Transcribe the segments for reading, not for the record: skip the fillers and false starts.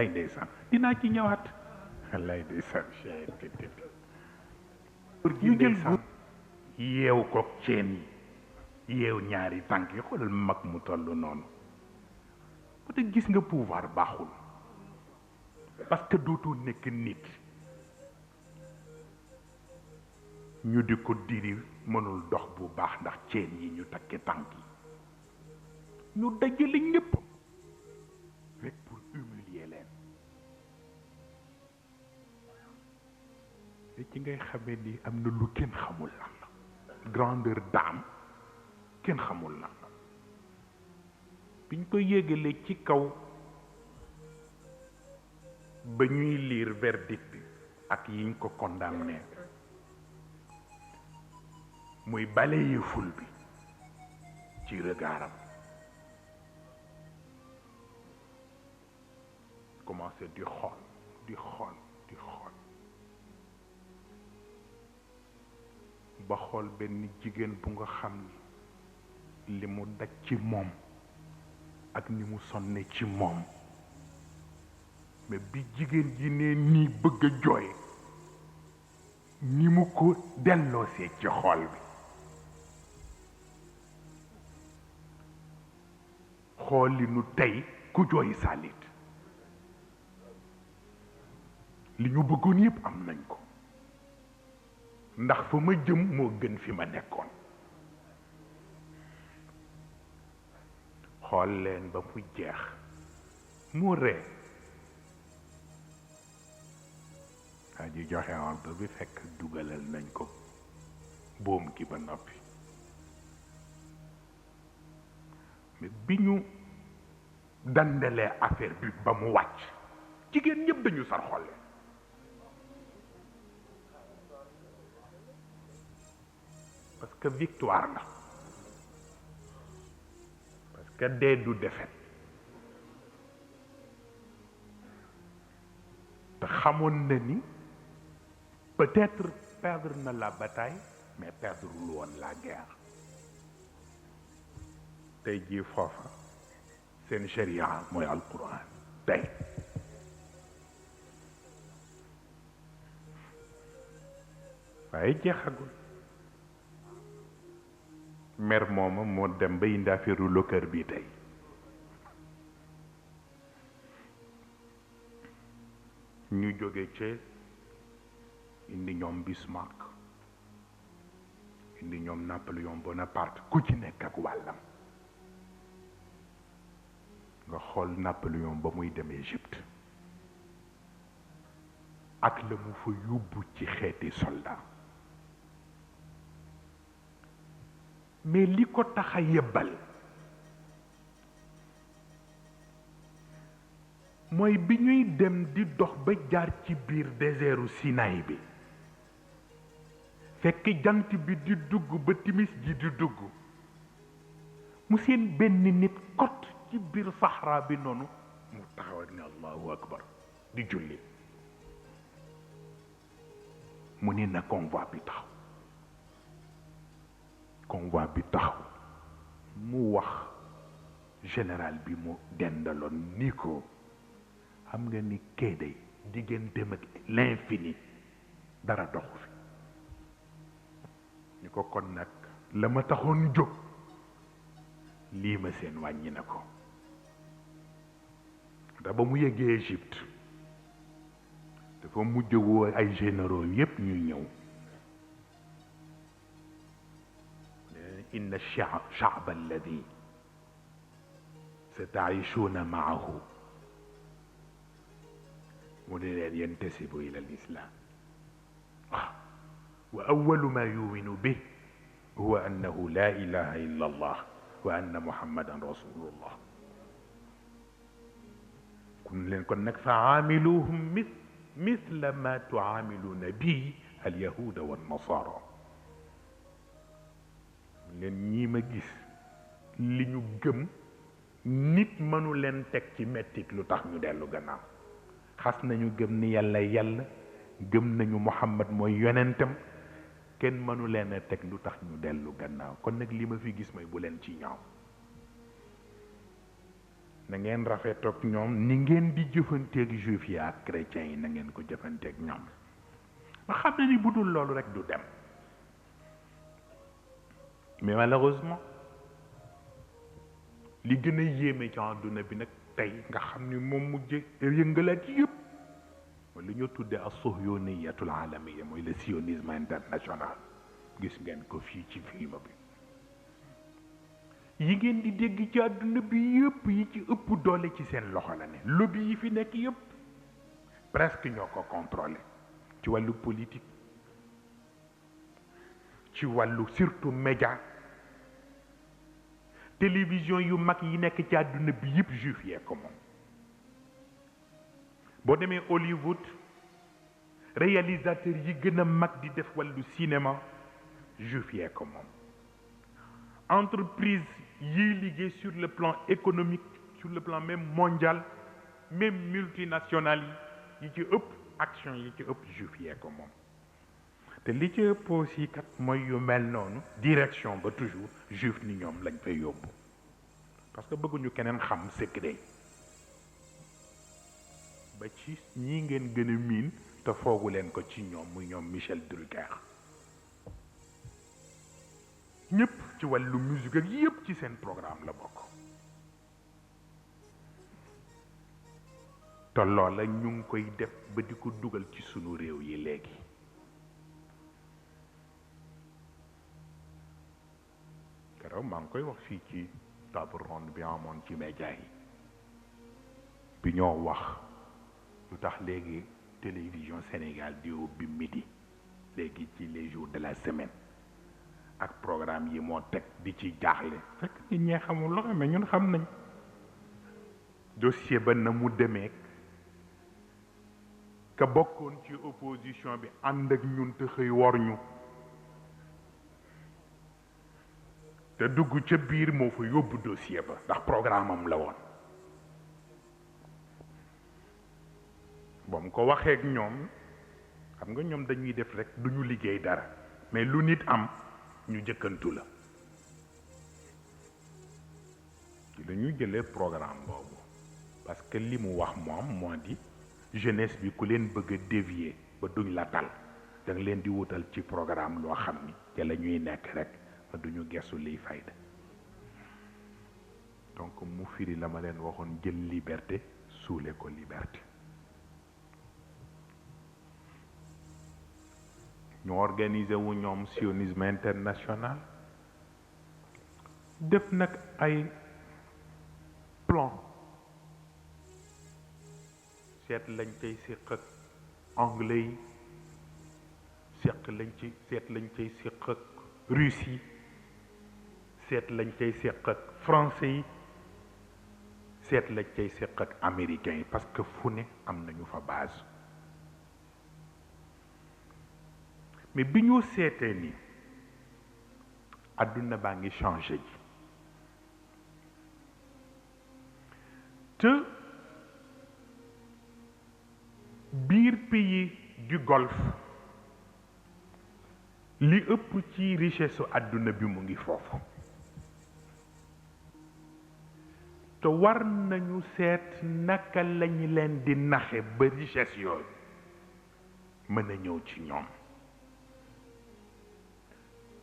ay ndeysaan dinaa ci ñëwaat wallaay ndeysaan ñu jël góor yeew ko ceen yi yeew ñaari tànk yi xoolal mag mu toll noonu peut-être gis nga pouvoir baaxul parce que dootoo nekk nit ñu di ko diri mënul dox bu baax ndax ceen yi ñu takke tànk yi ñu dajale ñépp rek pour humilier leen te ci ngay xamee ni am na lu kenn xamul lan la grandeur d'âme kenn xamul lan la biñ ko yégalee ci kaw ba ñuy lire verdict bi ak yiñ ko condamné muy balayer ful bi ci regardam commencé di xool di xool di xool ba xool benn jigéen bu nga xam ni li mu daj ci moom ak ni mu sonne ci moom mais bi jigéen ji ne nii bëgg a jooy ni mu ko delloosee ci xool bi xool li nu tey ku jooy sàllit li ñu bëggoon yépp am nañ ko ndax fa ma jëm moo gën fi ma nekkoon xool leen ba mu jeex mu ree waa ji joxe ordre bi fekk dugalal nañ ko boom gi ba noppi mais bi ñu dandalee affaire bi ba mu wàcc jigéen ñëpp dañu sar xolle parce que victoire la parce que dee du défaite te xamoon na ni peut-être perdre na la bataille mais perdre lu woon la guerre tey jii foofa seen sharia mooy alquran tey waaye jeexagul mer mooma moo dem ba indi affaire locker bi tey ñu jóge ci indi ñoom Bismarck indi ñoom Napoléon Bonaparte ku ci nekk ak wàllam nga xool Napoléon ba muy dem Égypte ak la mu fa yóbbu ci xeeti soldat mais li ko tax a yebbal mooy bi ñuy dem di dox ba jaar ci biir désertu Sinaï bi fekk jant bi di dugg ba timis ji di dugg mu seen benn nit kot ci biir Sahara bi noonu mu taxaw ak ne allahu akbar di julli mu ni na convoi bi taxaw convoi bi taxaw mu wax général bi mu dendaloon ni ko xam nga ni kee day digganteem ak l'infini dara doxu fi ñu ko kon nag la ma taxoon jóg lii ma seen wàññi na ko da ba mu yeggee Égypte dafa mujj woo ay généraux yépp ñuy ñëw inna shaab alladi sataishuuna maahu mu ne leen yantasibu ila alislam waaw wa awalu ma yuminu bih huwa annahu la ilaha illa allah wa anna muhammadan rasulullah kun leen kon nag fa aamiluhum mithla ma tuaamiluna bi alyahuda wannasara leen ñii ma gis li ñu gëm nit mënu leen teg ci mettit lu tax ñu dellu gannaaw xas nañu gëm ni yàlla yàlla gëm nañu muhammad mooy yonentam kenn mënu leen a teg lu tax ñu dellu gannaaw kon nag li ma fi gis mooy bu leen ci ñaaw na ngeen rafetoog ñoom ni ngeen di jëfanteeg juif yi ak chrétiens yi na ngeen ko jëfanteeg ñoom ba xam ne ni bu dul loolu rek du dem mais malheureusement li gën a yéeme ci àdduna bi nag tey nga xam ni moom mujj yëngalaat yëpp mooy li ñoo tuddee as-suhyuniyatul alamiya mooy le sionisme international gis ngeen ko fii ci film bi yi ngeen di dégg ci àdduna bi yëpp yi ci ëpp doole ci seen loxo la ne lobby yi fi nekk yëpp presque ñoo ko contrôlé ci wàllu politique ci wàllu surtout média télévision yu mag yi nekk ci àdduna bi yëpp juif yee ko moom boo demee Hollywood réalisateur yi gën a mag di def wàllu cinéma juif yee ko moom entreprise yiy liggéey sur le plan économique sur le plan même mondial même multinational yi ci ëpp action yi ci ëpp juif yee ko moom te li ci ëpp aussi kat mooy yu mel noonu direction ba toujours juif ni ñoom lañ fay yóbbu parce que bëgguñu keneen xam secret ba ci ñi ngeen gën a miin te foogu leen ko ci ñoom muy ñoom Michel Drucker ñëpp ci wàllu musique ak yëpp ci seen programme la bokk te loola ñu ngi koy def ba di ko dugal ci sunu réew yi léegi keroog maa ngi koy wax fii ci table ronde bi amoon ci média yi bi ñoo wax lu tax léegi télévision Sénégal di ubbi midi léegi ci les jours de la semaine ak programme yi moo teg di ci jaaxle fekk nit ñee xamul loxo mais ñun xam nañ dossier ba na mu demee ka bokkoon ci opposition bi ànd ak ñun te xëy wor ñu te dugg ca biir moo fa yóbbu dossier ba ndax programme am la woon boo mu ko waxee ak ñoom xam nga ñoom dañuy def rek duñu liggéey dara mais lu nit am ñu jëkkantu la ci la ñuy jëlee programme boobu parce que li mu wax moom moo di jeunesse bi ku leen bëgg a dévier ba duñ la tal da nga leen di wutal ci programme loo xam ni ca la ñuy nekk rek ba duñu gestu liy fayda donc mu firi la ma leen waxoon jël liberté suule ko liberté ñu organiser wu ñoom sionisme international def nag ay plan seet lañ cay séq ak anglais yi seet lañ cay séq ak Russie seet lañ cay séq ak français yi seet lañ cay séq ak américains yi parce que fu ne am nañu fa base mais bi ñu seetee ni àdduna baa ngi changé ji te biir pays du Golfe li ëpp ci richesse su àdduna bi mu ngi foofu te war nañu seet naka lañu leen di naxe ba richesse yooyu mën a ñëw ci ñoom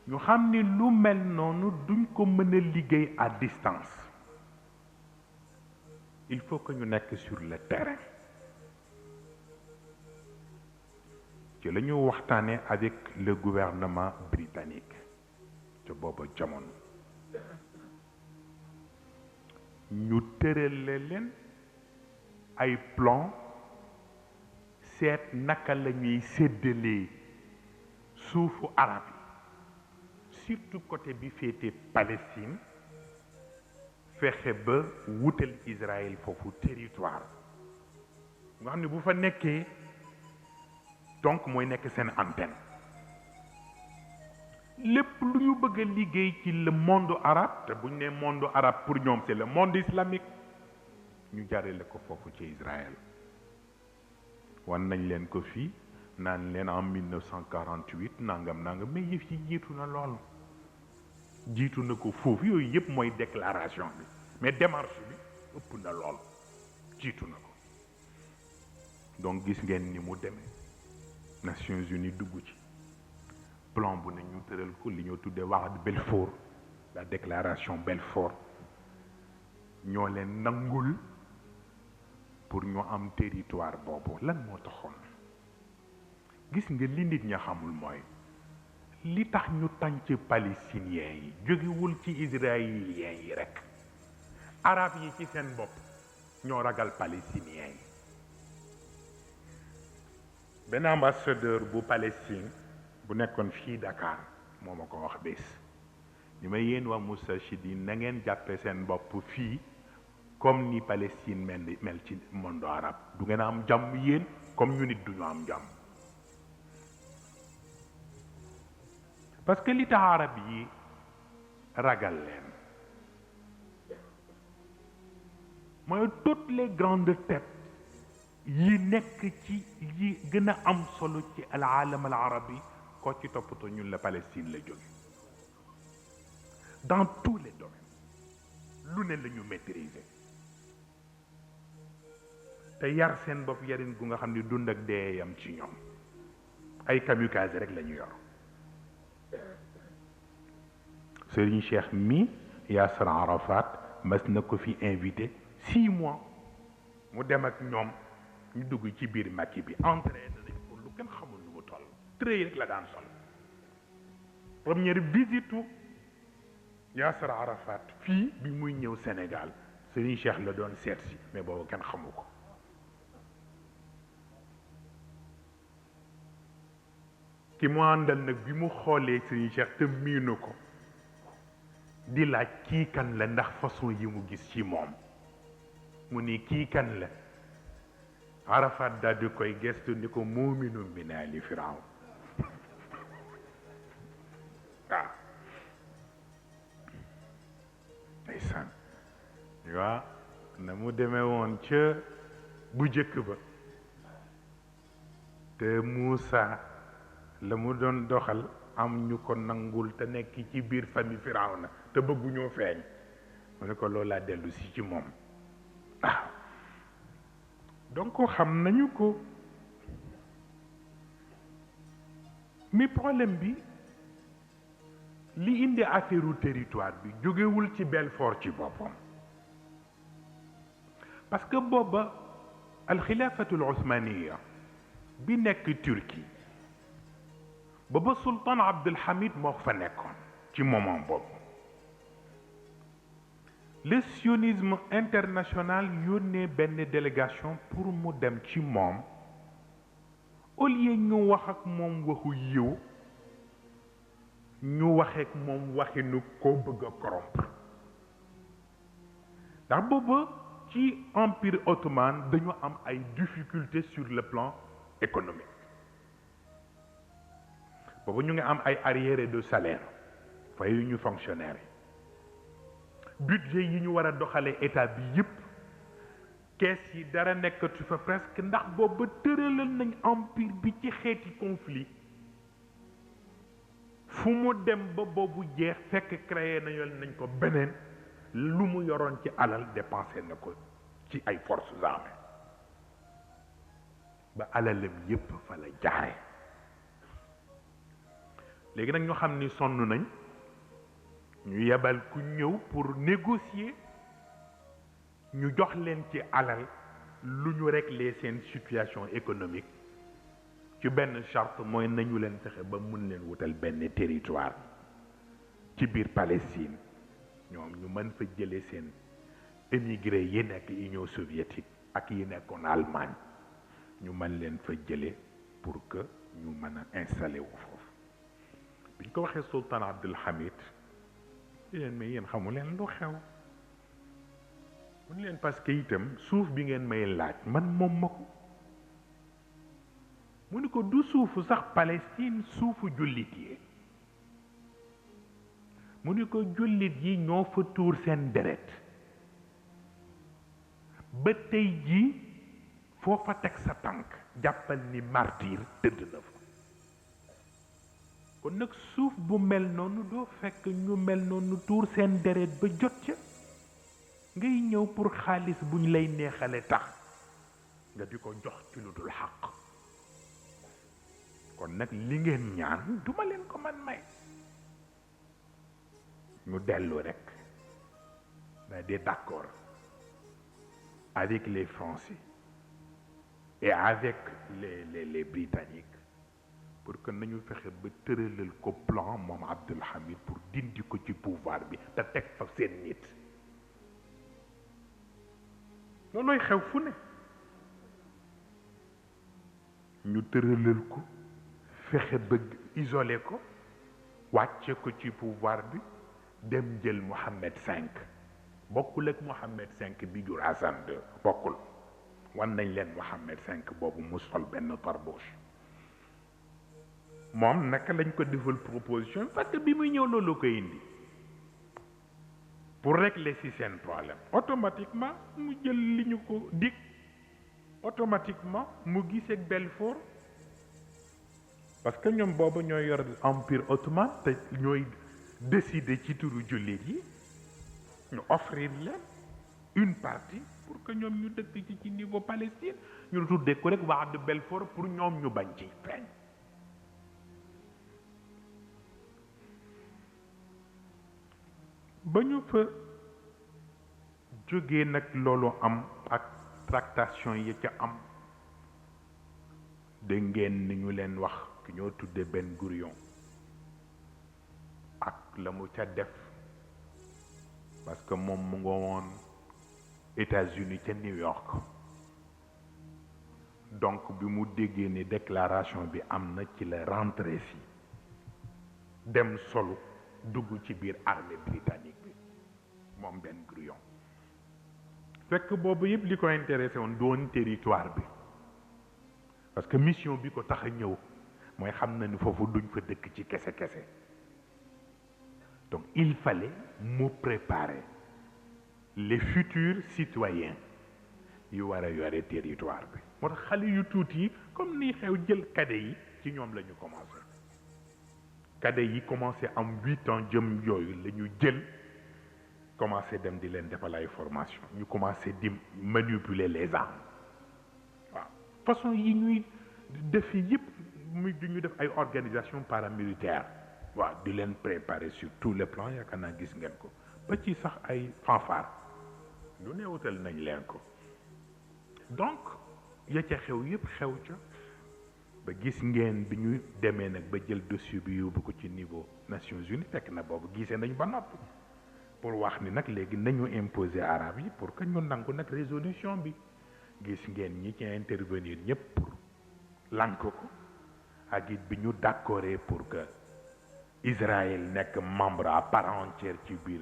ñu xam ni lu mel noonu duñ ko mën a liggéey à distance il faut que ñu nekk sur le terrain ci la ñu waxtaanee avec le gouvernement britannique te booba jamono ñu tërale leen ay plan seet naka la ñuy séddalee suufu arab yi surtout côté bi féete Palestine fexe ba wutal Israël foofu territoire nga xam ne bu fa nekkee donc mooy nekk seen antenne lépp lu ñu bëgg a liggéey ci le monde arabe te bu ñu nee monde arabe pour ñoom c'est le monde islamique ñu jarale ko foofu ci Israël wan nañ leen ko fii naan leen en 1948 nangam mais yëf yi jiitu na loolu jiitu na ko foofu yooyu yëpp mooy déclaration bi mais démarche bi ëpp na lool jiitu na ko. donc gis ngeen ni mu demee Nations Unies dugg ci plan bu ne ñu tëral ko li ñoo tuddee Wa'd Belfort la déclaration Belfort ñoo leen nangul pour ñu am territoire boobu. lan moo taxoon gis nga li nit ña xamul mooy li tax ñu tànc palestiniens yi jógewul ci israéliens yi rekk. arab yi ci seen bopp ñoo ragal palestiniens yi. benn ambassadeur bu Palestine bu nekkoon fii Dakar moo ma ko wax bés ni ma yéen waa Moustarchidine na ngeen jàppe seen bopp fii comme ni Palestine mel ci monde arabe. du ngeen am jàmm yéen comme ñu nit duñu am jàmm. parce que li tax arab yi ragal leen mooy toutes les grandes têtes yi nekk ci yi gën a am solo ci al aalam al arabi koo ci toppatoo ñun la Palestine la jóge dans tous les domaines lu ne la ñu maîtriser te yar seen bopp yarin gu nga xam ni dund ak deeyam ci ñoom ay kamikaze rek la ñu yor. Serigne Cheikh mi Yasser Arafat mas na ko fi invité 6 mois mu dem ak ñoom ñu dugg ci biir Makki bi entraîné nañ ko lu kenn xamul lu mu toll. tërëy rek la daan sol. première visitu Yasser Arafat fii bi muy ñëw Sénégal Serigne Cheikh la doon seet si mais boobu kenn xamu ko. ki mu àndal nag bi mu xoolee Serigne Cheikh te miinu ko di laaj kii kan la ndax façon yi mu gis ci moom mu ni kii kan la Arafat daal di koy gestu ni ko muuminu min aali Firawn waaw ndeysaan waa na mu demee woon ca bu jëkk ba te Muusa la mu doon doxal am ñu ko nangul te nekk ci biir famille Firawna te bëgguñoo feeñ mu ne ko loolaa dellu si ci moom waaw donc xam nañu ko mais problème bi li indi affaire territoire bi jógewul ci Belfort ci boppam parce que booba alxilaafatul osmaniya bi nekk Turquie booba sultan Abdul Hamid moo fa nekkoon ci moment boobu le sionisme international yónnee benn délégation pour mu dem ci moom au lieu ñu wax ak moom waxu yiw ñu waxeek moom waxinu ko bëgg a corrompre ndax booba ci empire ottoman dañu am ay difficultés sur le plan économique boobu ñu ngi am ay arriérés de salaire fayu ñu fonctionnaire yi budget yi ñu war a doxalee état bi yépp kees yi dara nekkatu fa presque ndax boobu tëralal nañ empire bi ci xeeti conflit fu mu dem ba boobu jeex fekk créé nañ ko beneen lu mu yoroon ci alal dépensé na ko ci ay forces armées ba alalam yépp fa la jaare léegi nag ñu xam ni sonn nañ ñu yebal ku ñëw pour négocier ñu jox leen ci alal lu ñu régler seen situation économique ci benn charte mooy nañu leen fexe ba mun leen wutal benn territoire ci biir Palestine ñoom ñu mën fa jële seen émigré yi nekk Union soviétique ak yi nekkoon Allemagne ñu mën leen fa jële pour que ñu mën a installé wu foofu biñ ko waxee sultan Abdul Hamid yéen mais yéen xamu leen lu xew mun leen parce que itam suuf bi ngeen may laaj man moom ma ko mu ni ko du suufu sax Palestine suufu jullit yi mu ni ko jullit yi ñoo fa tuur seen deret ba tey jii foo fa teg sa tànk jàppal ni martyr tëdd na fa kon nag suuf bu mel noonu doo fekk ñu mel noonu tuur seen deret ba jot ca ngay ñëw pour xaalis buñ lay neexale tax nga di ko jox ci lu dul xaq kon nag li ngeen ñaan duma leen ko man may ñu dellu rek mais des d'accord avec les Français et avec les Britanniques pour que nañu fexe ba tëralal ko plan moom Abdul Hamid pour dindi ko ci pouvoir bi te teg fa seen nit loolooy xew fu ne ñu tëralal ko fexe ba isolé ko wàcce ko ci pouvoir bi dem jël Mohammed V bokkul ak Mohammed V bi jur Hassan II bokkul wan nañ leen Mohammed V boobu mu sol benn tarbouche moom naka lañ ko defal proposition parce que bi muy ñëw loolu ko indi pour régler ci seen problème automatiquement mu jël li ñu ko dig automatiquement mu gis ak Belfort parce que ñoom boobu ñooy yor empire ottoman te ñooy décider ci turu jullit yi ñu offrir leen une partie pour que ñoom ñu dëkk ci niveau Palestine ñu tuddee ko rek wax de Belfort pour ñoom ñu bañ ci feeñ ba ñu fa jógee nag loolu am ak tractation yi ca am dégg ngeen ni ñu leen wax ki ñoo tudde Ben Gurion ak la mu ca def parce que moom mu nga woon États-Unis ca New York donc bi mu déggee ni déclaration bi am na ci la rentrée si dem solu dugg ci biir armée britannique bi moom Ben Gurion fekk boobu yëpp li ko intéressé woon doon territoire bi parce que mission bi ko tax a ñëw mooy xam na ni foofu duñ fa dëkk ci kese donc il fallait mu préparer les futurs citoyens yu war a yore territoire bi moo tax xale yu tuuti yi comme ni xew jël cadet yi ci ñoom la ñu commencé cadet yi commencé am 8 ans jëm yooyu la ñu jël commencé dem di leen defal ay formation ñu commencé di manipuler les armes waaw façon yi ñuy def yëpp muy du ñu def ay organisation paramilitaire waaw di leen préparer sur tous les plans yaakaar naa gis ngeen ko ba ci sax ay fanfare lu ne wutal nañ leen ko donc ya ca xew yëpp xew ca ba gis ngeen bi ñu demee nag ba jël dossier bi yóbbu ko ci niveau Nations Unies fekk na boobu gisee nañ ba noppi pour wax ni nag léegi nañu imposer arabe yi pour que ñu nangu nag résolution bi gis ngeen ñi ci intervenir ñëpp pour lank ko ak it bi ñu d'accordé pour que Israël nekk membre à part entière ci biir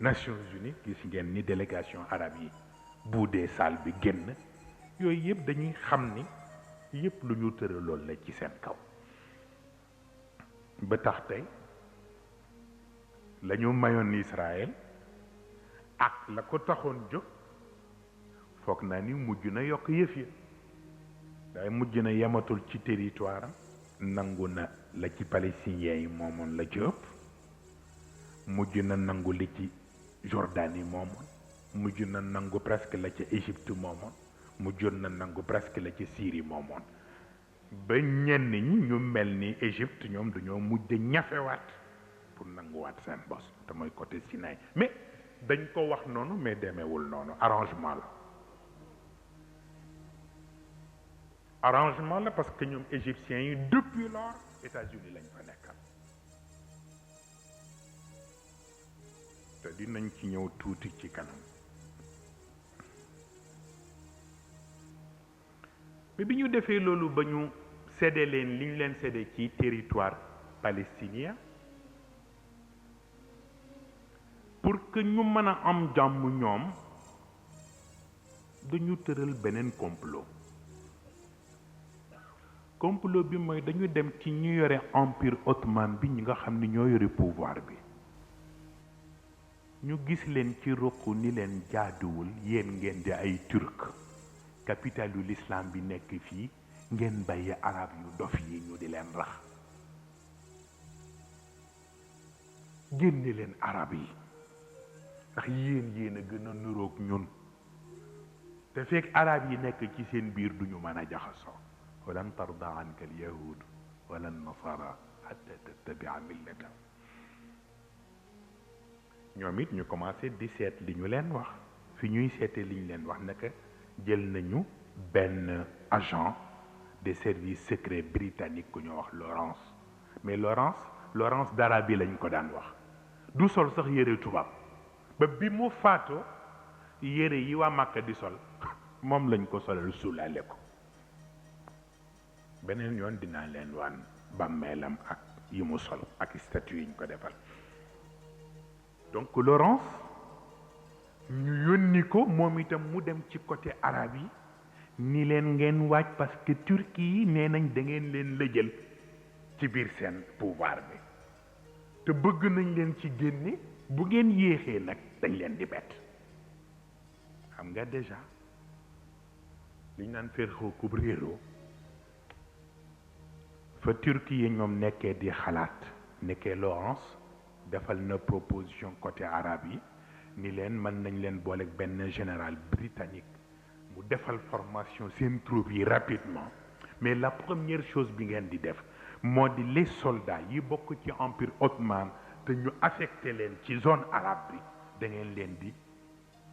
Nations Unies gis ngeen ni délégation arabe yi buudee salle bi génn yooyu yëpp dañuy xam ni yëpp lu ñu tëraloon la ci seen kaw ba tax tey la ñu mayoon Israël ak la ko taxoon jóg foog naa ni mujj na yokk yëf yi waaye mujj na yematul ci territoire nangu na la ci palestiniens yi moomoon la ci ëpp mujj na nangu li ci Jordanie moomoon mujj na nangu presque la ci Égypte moomoon mujjoon na nangu presque la ci Syrie moomoon ba ñenn ñi ñu mel ni Égypte ñoom dañoo mujj ñafewaat pour nanguwaat seen bos te mooy côté Sinaï mais dañ ko wax noonu mais demeewul noonu arrangement la parce que ñoom égyptiens yi depuis lors États-Unis lañ fa nekkal te dinañ ci ñëw tuuti ci kanam mais bi ñu defee loolu ba ñu séddee leen li ñu leen séddee ci territoire palestinien pour que ñu mën a am jàmm ñoom dañu tëral beneen complot bi mooy dañu dem ci ñu yore empire ottoman bi ñi nga xam ni ñoo yore pouvoir bi ñu gis leen ci ruq ni leen jaaduwul yéen ngeen di ay turc capitalu l'islam bi nekk fii ngeen bàyyi arab yu dof yi ñu di leen rax génne leen arab yi ndax yéen a gën a nuroog ñun te fekk arab yi nekk ci seen biir duñu mën a jaxasoo walan tarda anka al yahud wala nasara hatta tattabia millatahum ñoom it ñu commencé di seet li ñu leen wax fi ñuy seete li ñu leen wax naka jël nañu benn agent des services secrets britanniques ku ñu wax Lawrence mais Lawrence d'Arabie lañ ko daan wax du sol sax yére tubaab ba bi mu faatoo yére yi waa Màkka di sol moom lañ ko solal suulaale ko beneen yoon dinaa leen wan bàmmeelam ak yi mu sol ak statue yi ñu ko defal donc Lawrence ñu yónni ko moom itam mu dem ci côté arabe yi ni leen ngeen waaj parce que Turquie yi nee nañ da ngeen leen lëjal ci biir seen pouvoir bi te bëgg nañ leen ci génne bu ngeen yéexee nag dañ leen di bett xam nga déjà li ñu naan féerxoo kub réeroo fa Turquie yi ñoom nekkee di xalaat nekkee Lawrence defal na proposition côté arabe yi ni leen mën nañ leen booleeg benn général britannique mu defal formation seen troupe yi rapidement mais la première chose bi ngeen di def moo di les soldats yi bokk ci empire ottoman te ñu affecté leen ci zone arabe bi da ngeen leen di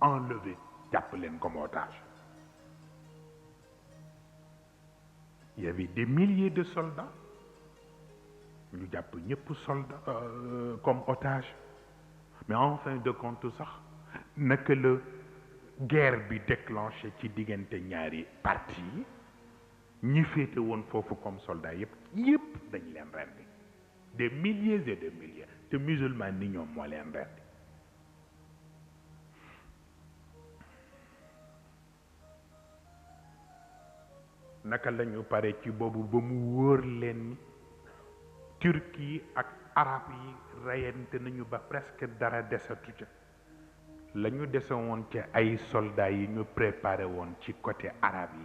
enlever jàpp leen comme otage. Il y avait des milliers de soldats ñu jàpp ñëpp soldats comme otage mais en fin de compte sax naka la guerre bi déclenché ci diggante ñaari parti yi ñi féete woon foofu comme soldats yëpp dañ leen rendi des milliers et des milliers te musulman ni ñoom moo leen rendi naka la ñu pare ci boobu ba mu wóor leen ni Turquie ak arab yi reyante nañu ba presque dara desatu ca la ñu dese woon ca ay soldats yi ñu préparé woon ci côté arabe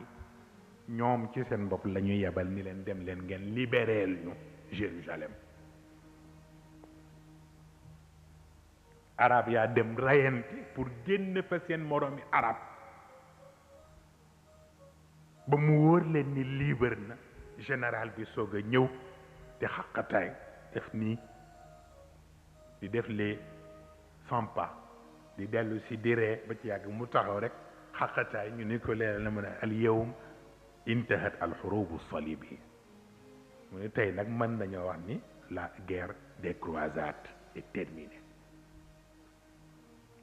yi ñoom ci seen bopp la ñu yebal ni leen dem leen ngeen libéréel ñu Jérusalem arab yaa dem reyante pour génn fa seen moroomi arab ba mu wóor leen ni libre na général bi soog a ñëw te xaqataay def nii di def les 100 pas di dellu si di ree ba ci yàgg mu taxaw rek xaqataay ñu ni ko leeral na mën a al yawm intahat al xurubu salibi mu ne tey nag mën nañoo wax ni la guerre des croisades est terminée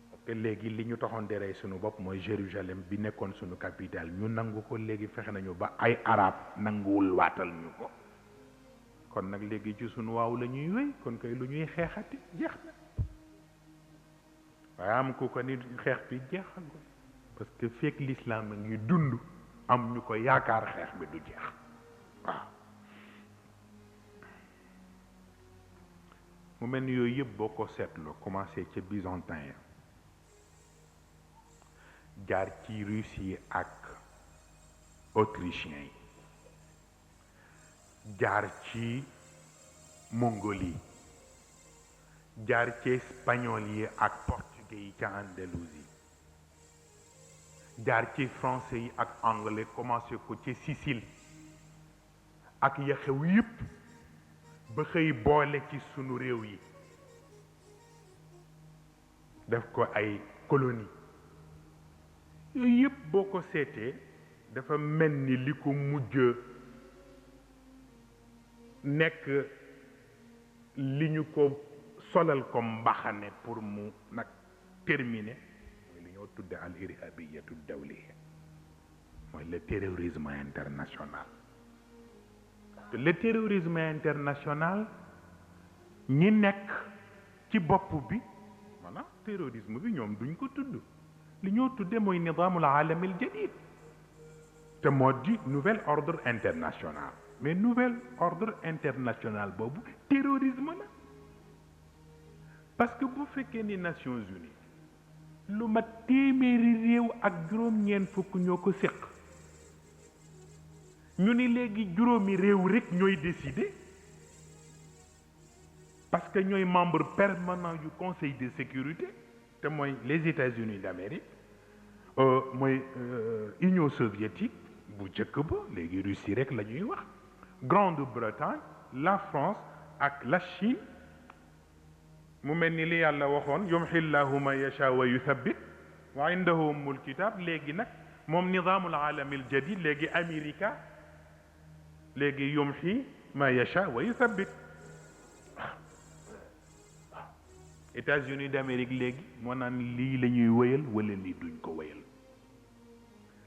parce que léegi li ñu taxoon di rey sunu bopp mooy Jérusalem bi nekkoon sunu capitale ñu nangu ko léegi fexe nañu ba ay arab nanguwul waatal ñu ko kon nag léegi ci sunu waaw la ñuy wéy kon kay lu ñuy xeexati jeex na waaye am ku ko ni xeex bi jeexagul parce que fekk l'islam a ngi dund am ñu ko yaakaar xeex bi du jeex waaw mu mel ni yooyu yëpp boo ko seetloo commencé ca byzantin ya jaar ci Russie yi ak autrichien yi jaar ci Mongolie jaar ci espagnol yi ak portugais yi ca Andalousie jaar ci français yi ak anglais commencé ko ci Sicile ak ya xew yëpp ba xëy boole ci sunu réew yi def ko ay colonie yooyu yëpp boo ko seetee dafa mel ni li ko mujj nekk li ñu ko solal ko mbaxane pour mu nag terminer mooy li ñoo tudde al irhabiyatu dawliya mooy le terrorisme international te le terrorisme international ñi nekk ci bopp bi maanaam terrorisme bi ñoom duñ ko tudd li ñoo tudde mooy nidaamul aalami al jadid te moo di nouvel ordre international mais nouvel ordre international boobu terrorisme la parce que bu fekkee ni Nations Unies lu mat téeméeri réew ak juróom-ñeent fukk ñoo ko séq ñu ni léegi juróomi réew rek ñooy décider parce que ñooy membre permanent yu conseil de sécurité te mooy les États-Unis d'Amérique mooy Union soviétique bu jëkk ba léegi Russie rek la ñuy wax Grande-Bretagne la France ak la Chine mu mel ni li yàlla waxoon yumhi llahu man yasha wa yuthabbit wa indahu ummul kitab léegi nag moom nizaamul aalamil jadid léegi Amérique léegi yumhi ma yasha wa yuthabbit États-Unis d'Amérique léegi moo naan lii la ñuy wéyal wala lii duñ ko wéyal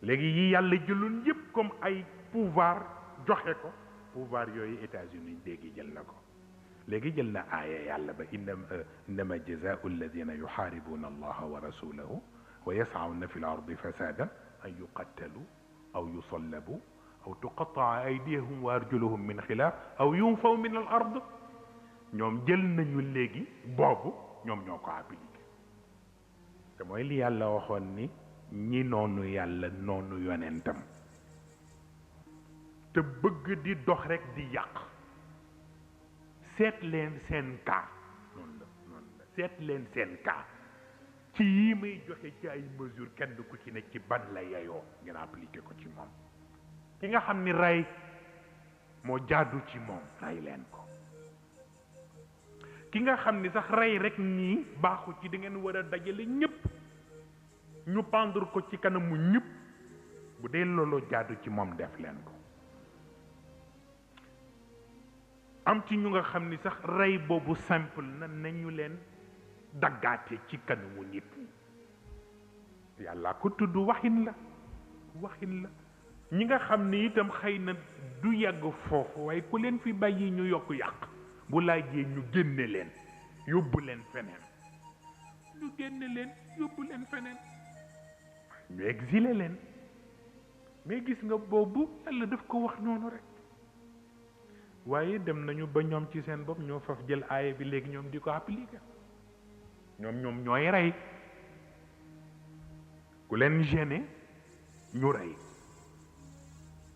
léegi yi yàlla jëloon yépp comme ay pouvoir joxe ko pouvoir yooyu États-Unis léegi jël na ko léegi jël na aaya yàlla ba innama jazaau alladina yuxaaribuna allaha wa rasulahu wa yas'awna fi l ardi fasadan an yuqattalu aw yusallabu aw tuqataa aydiyahum wa arjuluhum min xilaaf aw yunfaw min al ard ñoom jël nañu léegi boobu ñoom ñoo ko appliqué te mooy li yàlla waxoon ni ñi noonu yàlla noonu yonentam te bëgg di dox rek di yàq seet leen seen cas noonu la seet leen seen cas ci yi may joxe ci ay mesure kenn ku ci ne ci ban la yeyoo ngeen appliqué ko ci moom ki nga xam ni rey moo jaadu ci moom rey leen ko ki nga xam ni sax rey rek nii baaxu ci da ngeen war a dajale ñëpp ñu pendre ko ci kanamu ñëpp bu dee looloo jaadu ci moom def leen ko am ci ñu nga xam ni sax rey boobu simple na nañu leen daggaate ci kanamu nit ñi yàlla ko tudd waxin la ñi nga xam ni itam xëy na du yàgg foofu waaye ku leen fi bàyyi ñu yokk yàq bu laajee ñu génne leen yóbbu leen feneen ñu génne leen yóbbu leen feneen ñu exilé leen mais gis nga boobu yàlla daf ko wax noonu rek waaye dem nañu ba ñoom ci seen bopp ñoo faf jël aaya bi léegi ñoom di ko appliquer ñoom ñooy rey ku leen gêné ñu rey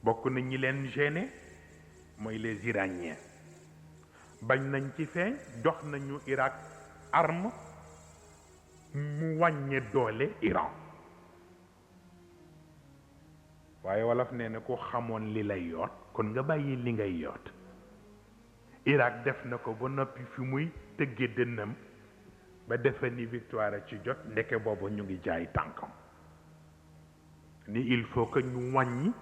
bokk na ñi leen gêné mooy les Iraniens bañ nañ ci feeñ jox nañu Irak arme mu wàññe doole Iran waaye wolof nee na ku xamoon li lay yoot kon nga bàyyi li ngay yoot Irak def na ko ba noppi fi muy tëgge dënnam ba defe ni victoire ci jot ndeke boobu ñu ngi jaay tànkam ni il faut que ñu wàññi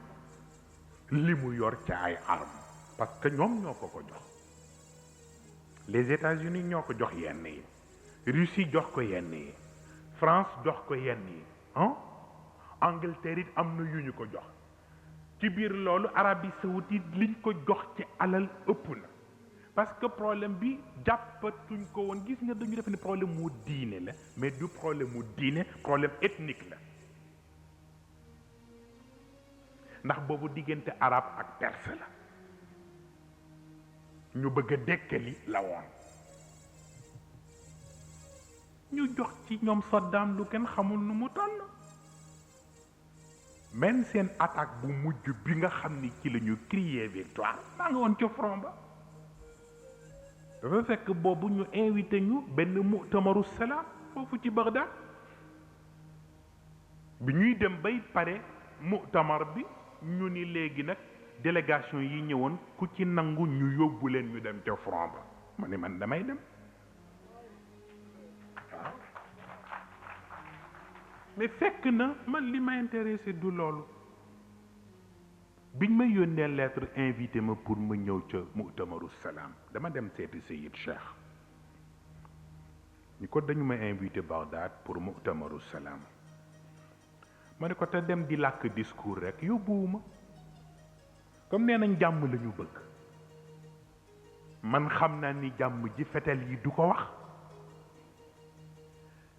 li mu yor ci ay arme parce que ñoom ñoo ko jox les États-Unis ñoo ko jox yenn yi Russie jox ko yenn yi France jox ko yenn yi Angleterre it am na yu ñu ko jox ci biir loolu Arabie Saoudite liñ ko jox ci alal ëpp na parce que problème bi jàppatuñ ko woon gis nga dañu def ni problème mu diine la mais du problème mu diine problème ethnique la ndax boobu diggante arabe ak perse la ñu bëgg a dekkali la woon ñu jox ci ñoom Saddam lu kenn xamul nu mu toll même seen attaque bu mujj bi nga xam ni ci la ñu crier victoire maa nga woon ca front ba dafa fekk boobu ñu invité ñu benn mu'tamaru salaam foofu ci Bagdad bi ñuy dem bay pare mu'tamar bi ñu ni léegi nag délégation yi ñëwoon ku ci nangu ñu yóbbu leen ñu dem ca front ba ma ni man damay dem waaw mais fekk na man li ma intéressé du loolu biñ ma yónnee lettre invité ma pour ma ñëw ca mu'tamaru salaam dama dem seeti Seyid Cheikh ni ko dañu ma invité Bagdad pour mu'tamaru salaam ma ne ko te dem di làkk discours rek yóbbuwuma comme nee nañ jàmm la ñu bëgg man xam naa ni jàmm ji fetel yi du ko wax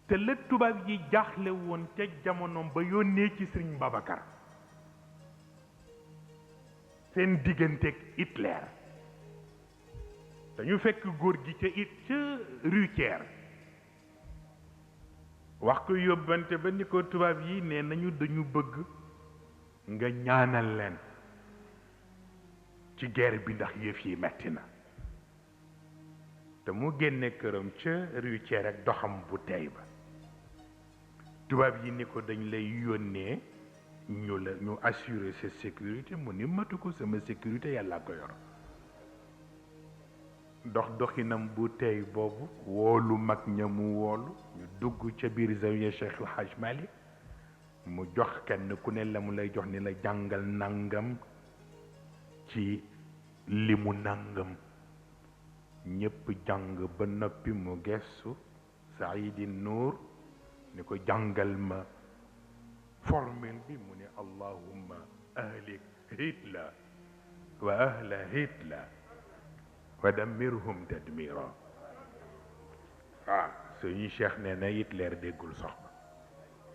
te la tubaab yi jaaxle woon ca jamonoom ba yónnee ci Sëriñ Babacar seen digganteeg Hitler dañu fekk góor gi ca rue Thiers wax ko yóbbante ba ni ko tubaab yi nee nañu dañu bëgg nga ñaanal leen ci guerre bi ndax yëf yi metti na te mu génne këram ca rue Thiers rek doxam bu tey ba tubaab yi ni ko dañ lay yónnee ñu assurer sa sécurité mu ni matu ko sama sécurité yàlla ko yor doxinam bu tey boobu woolu mag ña mu woolu ñu dugg ca biir zawiya Cheikh El Hadj Malick mu jox kenn ku ne la mu lay jox ni la jàngal nangam ci limu nangam ñépp jàng ba noppi mu gestu Saïdi Nour ni ko jàngal ma formule bi mu ne allahumma ahlik Hitler wa ahla Hitler wa dammirhum tadmira suñu cheikh nee na Hitler déggul soxla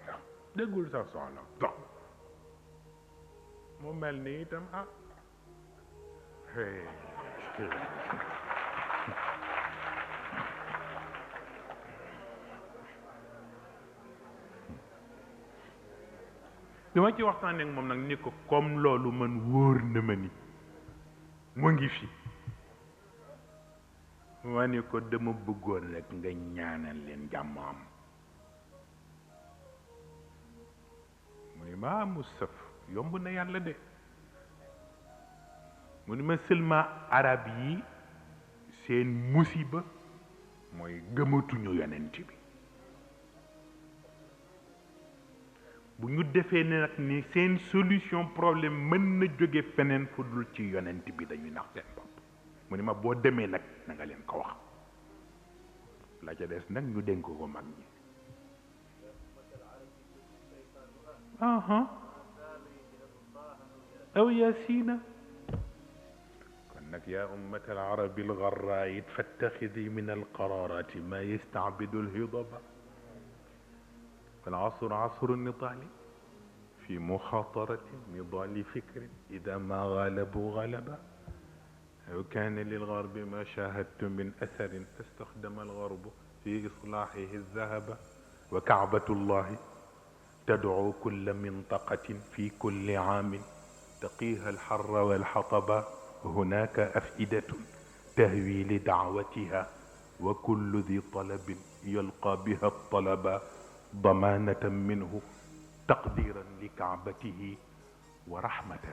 waaw déggul sax soxla dox mu mel ni itam li ma ci waxtaanee ak moom nag ni ko comme loolu man wóor na ma ni mu ngi fi ma ni ko dama bëggoon rek nga ñaanal leen jàmm am mu ni ma Mustapha yomb na yàlla de mu ni ma seulement arab yi seen musiba mooy gëmatuñu yonent bi bu ñu defee ne nag ni seen solution problème mën na jóge feneen fu dul ci yonent bi dañuy nax seen bopp mu ni ma boo demee nag na nga leen ko wax la ca des nag ñu dénk ko mag ñi aw yaasina kon nag yaa ummat al arabi al garraayit fattaxidi min al qararati ma yastaabidu al hidaba فالعصر عصر النضال في مخاطرة نضال فكر إذا ما غالبوا غلبا وكان للغرب ما شاهدت من أثر فاستخدم الغرب في إصلاحه الذهب وكعبة الله تدعو كل منطقة في كل عام تقيها الحر والحطب هناك أفئدة تهوي لدعوتها وكل ذي طلب يلقى بها الطلب ضمانة منه تقديرا لكعبته ورحمة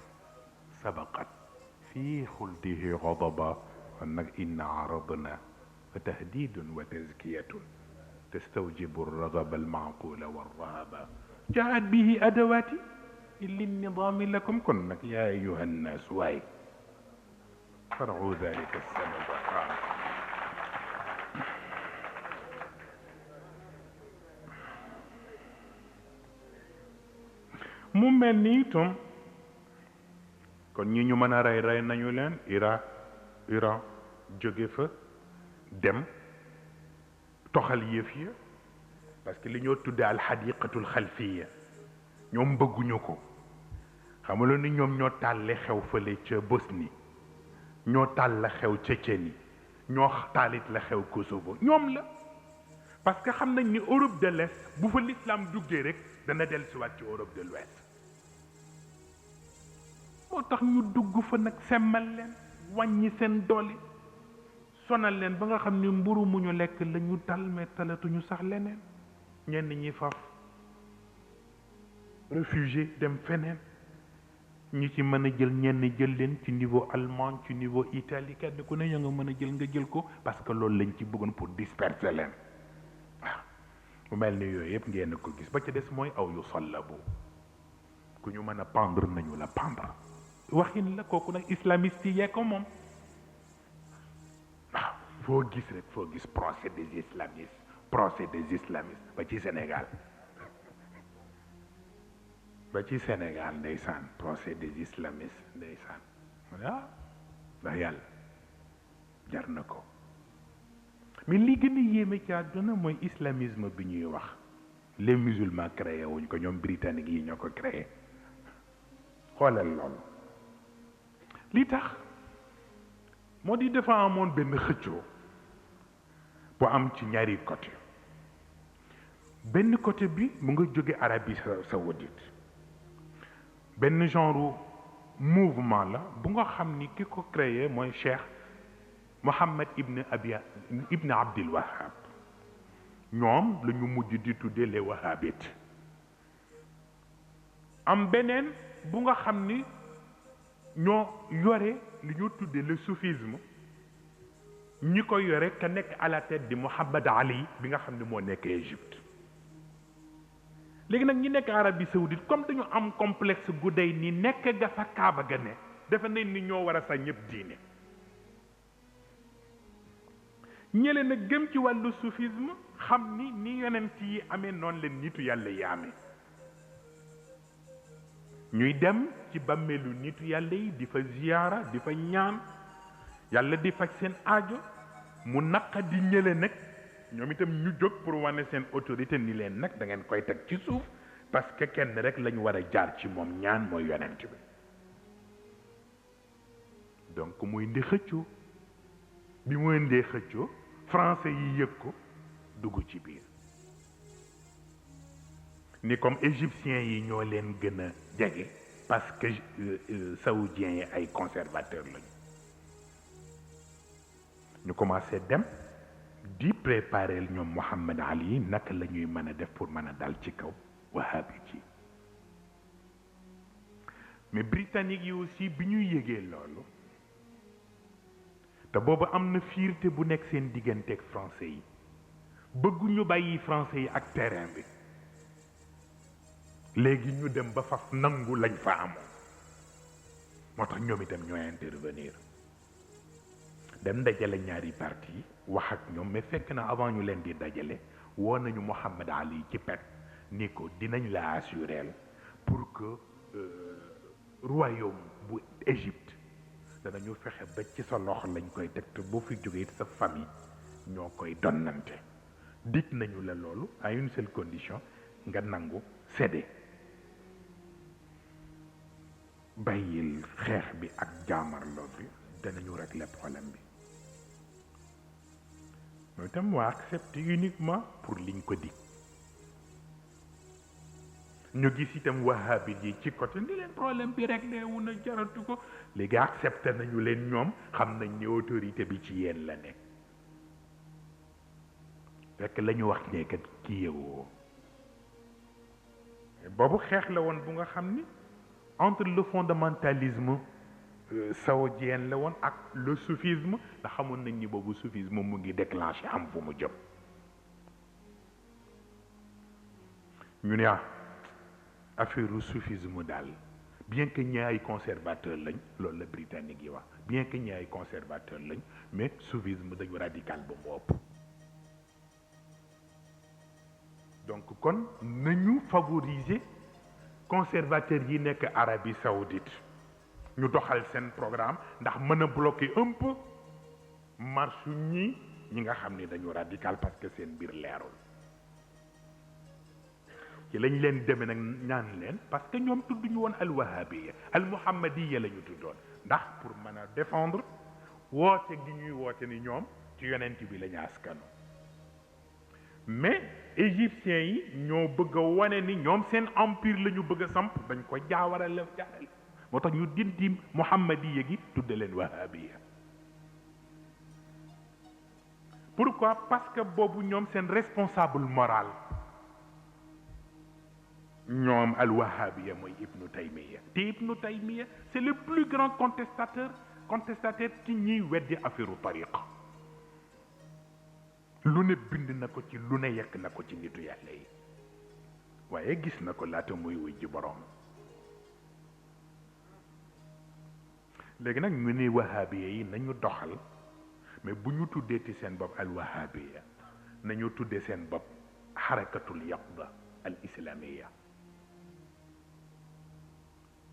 سبقت في خلده غضبا إن عرضنا فتهديد وتزكية تستوجب الرغب المعقول والرهبا جاءت به أدوات للنظام لكم كنك يا أيها الناس واي فرعوا ذلك السبب mu mel ni itam kon ñi ñu mën a rey nañu leen Iran jóge fa dem toxal yëf ya parce que li ñoo tuddee alxadiqatul xalfiya ñoom bëgguñu ko xamaloon ni ñoom ñoo tàlle xew fële ca Bosnie ñoo tàll la xew Tchétchénie ñoo taalit la xew Kosovo ñoom la parce que xam nañ ni Europe de l'Est bu fa l'islam duggee rek dana dellusiwaat ci Europe de l'Ouest moo tax ñu dugg fa nag semmal leen wàññi seen doole sonal leen ba nga xam ni mburu mu ñu lekk la ñu tal mais talatuñu sax leneen ñenn ñi faf réfugié dem feneen ñi ci mën a jël ñenn jël leen ci niveau allemand ci niveau Italie kenn ku ne ya nga mën a jël nga jël ko parce que loolu lañ ci bëggoon pour disperser leen waaw mu mel ni yooyu yëpp ngeen ko gis ba ca des mooy aw yu sallabu ku ñu mën a pendre nañu la pendre waxin la kooku nag islamiste yi yee ko moom waaw foo gis rek foo gis procès des islamistes ba ci Sénégal ndeysaan procès des islamistes ndeysaan ndax yàlla jar na ko mais li gën a yéeme ci àdduna mooy islamisme bi ñuy wax les musulmans créé wuñ ko ñoom britanniques yi ñoo ko créé xoolal loolu li tax moo di dafa amoon benn xëccoo bu am ci ñaari côté benn côté bi mu nga jóge Arabie Saoudite benn genre mouvement la bu nga xam ni ki ko créé mooy Cheikh Mohammed ibn Abdil Wahab ñoom la ñu mujj di tuddee les wahhabites am beneen bu nga xam ni ñoo yore li ñu tuddee le soufisme ñi ko yore ka nekk à la tête di Mohammed Ali bi nga xam ne moo nekk Égypte léegi nag ñi nekk Arabie Saoudite comme dañu am complexe gu day ni nekk ga fa Kaaba ga ne dafa ne ni ñoo war a sax ñëpp diine ñële nag gëm ci wàllu soufisme xam ni ni yonent yi amee noonu leen nitu yàlla yi amee ñuy dem ci bàmmeelu nitu yàlla yi di fa ziyaara di fa ñaan yàlla di faj seen aajo mu naqa di ñële nag ñoom itam ñu jóg pour wane seen autorité ni leen nag da ngeen koy teg ci suuf parce que kenn rek lañu war a jaar ci moom ñaan mooy yonent bi donc muy ndi xëccoo bi mu indee xëccoo français yi yëg ko dugg ci biir ni comme égyptiens yi ñoo leen gën a jege parce que saoudiens yi ay conservateurs lañu ñu commencé dem di préparer ñoom Mohammed Ali naka la ñuy mën a def pour mën a dal ci kaw wahabit yi mais britanniques yi aussi bi ñuy yëgee loolu te boobu am na fierté bu nekk seen diggante ak français yi bëgguñu bàyyi français yi ak terrain bi léegi ñu dem ba faf nangu lañ fa amoon moo tax ñoom itam ñooy intervenir dem dajale ñaari parti yi wax ak ñoom mais fekk na avant ñu leen di dajale woo nañu Mohammed Ali ci pet ni ko dinañ la assurer pour que royaume bu Égypte danañu fexe ba ci sa loxo lañ koy teg te boo fi jógee sa famille ñoo koy donnante dig nañu la loolu à une seule condition nga nangu cédé bàyyil xeex bi ak jaamarloo bi danañu régler problème bi mooy itam waa accepté uniquement pour liñ ko dig ñu gis itam wahabit yi ci côté ni leen problème bi réglé wu na jaratu ko léegi accepté nañu leen ñoom xam nañ ni autorité bi ci yéen la nekk fekk la ñu wax ne kat kii yewoo boobu xeex la woon bu nga xam ni entre le fondamentalisme saoudien la woon ak le soufisme ndax xamoon nañ ni boobu soufisme mu ngi déclenché am fu mu jëm ñu ne affaire soufisme daal bien que ñi ay conservateur lañ loolu la britannique yi wax bien que ñi ay conservateur lañ mais soufisme dañu radical ba mu ëpp donc kon nañu favoriser conservateurs yi nekk Arabie Saoudite ñu doxal seen programme ndax mën a bloquer un peu marche ñi nga xam ne dañu radical parce que seen biir leerul ci lañ leen demee nag ñaan leen parce que ñoom tudduñu woon al wahabiya al muhammadiya la ñu tuddoon ndax pour mën a défendre woote gi ñuy woote ni ñoom ci yonent bi la ñu askano mais égyptiens yi ñoo bëgg a wane ni ñoom seen empire la ñu bëgg a samp dañ ko jaawarale moo tax ñu dindi muhammadiya gi tudde leen wahabiya pourquoi parce que boobu ñoom seen responsable moral ñoom al wahabiya mooy ibnu taymiya te ibnu taymiya c'est le plus grand contestataire ci ñiy weddi affaire tariqa lu ne bind na ko ci lu ne yekk na ko ci nitu yàlla yi waaye gis na ko laata muy wuy ji boroom léegi nag ñu ni wahabiya yi nañu doxal mais bu ñu tuddee ci seen bopp al wahabiya nañu tuddee seen bopp xarakatul yaqda al islamiya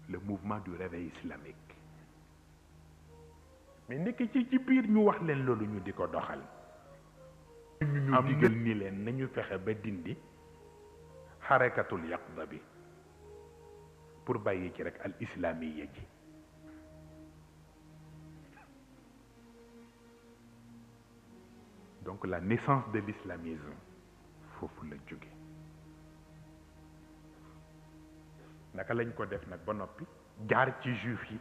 le mouvement du réveil islamique mais nekk ci biir ñu wax leen loolu ñu di ko doxal ñu digal ni leen nañu fexe ba dindi xarakatul yaqda bi pour bàyyi ci rek al islamiya ji donc la naissance de l'islamisme foofu la jóge naka lañ ko def nag ba noppi jaar ci juif yi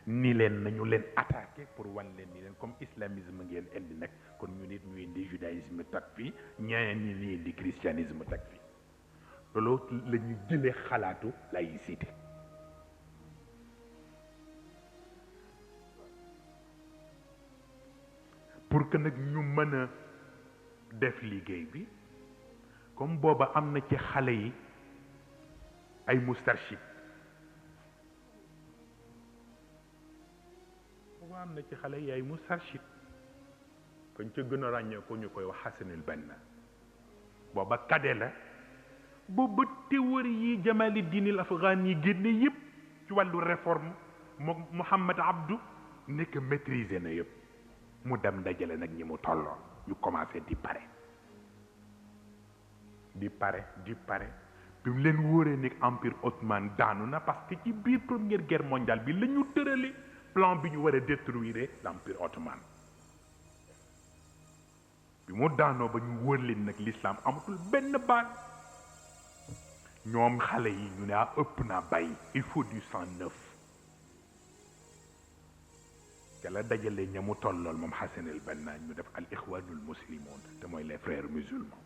ni leen nañu leen attaqué pour wan leen ni leen comme islamisme ngeen indi nag kon ñu nit ñu indi judaïsme tag fii ñeneen ñi ni indi christianisme tag fii loolu la ñu jëlee xalaatu laïcité. pour que nag ñu mën a def liggéey bi comme booba am na ci xale yi ay mustarshid booba am na ci xale yi ay mustarshid kañ ca gën a ràññee ko ñu koy wax Xasanul Banna booba kade la booba théorie yi Jamali Diinil Afghani yi génne yëpp ci wàllu réforme moom Mouhamad Abdou nekk maîtriser na yëpp mu dem dajale nag ñi mu tolloon ñu commencé di pare bi mu leen wóoree ni empire ottoman daanu na parce que ci biir première guerre mondiale bi la ñu tërale plan bi ñu war a détruire l'empire ottoman bi mu daanoo ba ñu wóor leen nag l'islam amatul benn baat ñoom xale yi ñu ne ëpp naa bàyyi il faut du sang neuf ca la dajale ña mu tollool moom Hassan el Banna ñu def al ixwanul muslimoun te mooy les frères musulmans